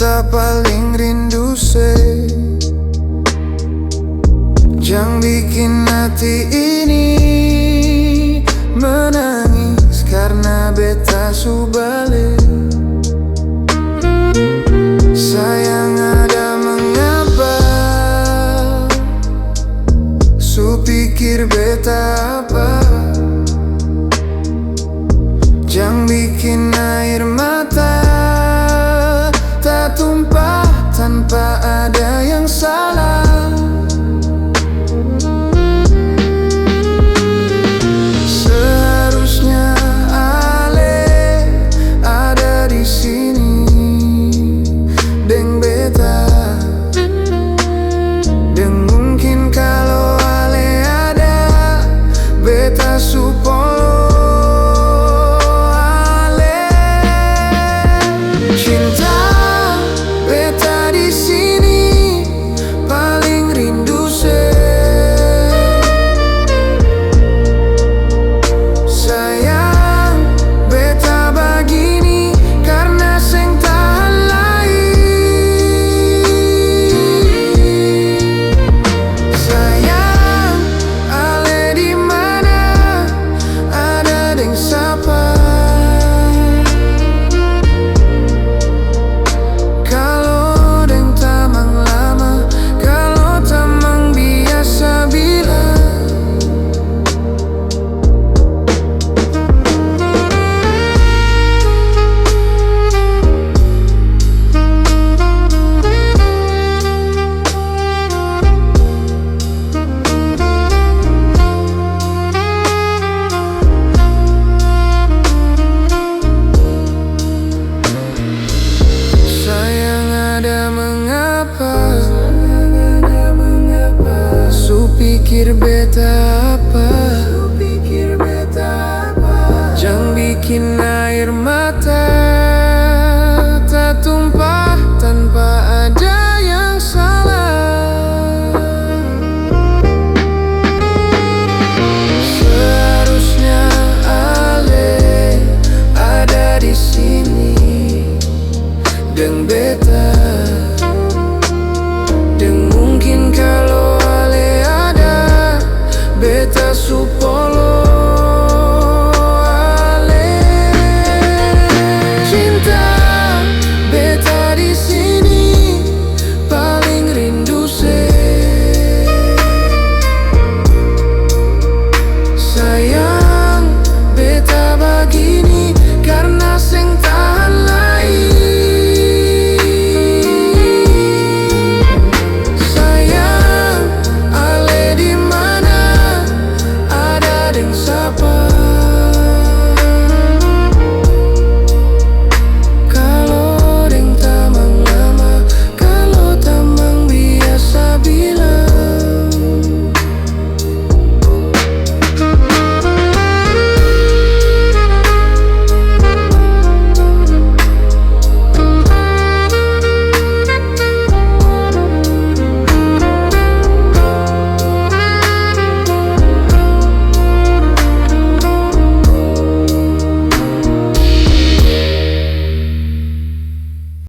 beta paling rindu se. Jangan bikin hati ini menangis karena beta su balik. Sayang ada mengapa, su pikir beta apa. Jangan bikin air mata tak tumpah tanpa ada yang salah. Seharusnya Ale ada di sini deng beta. Dan mungkin kalau Ale ada, beta support. Su pikir beta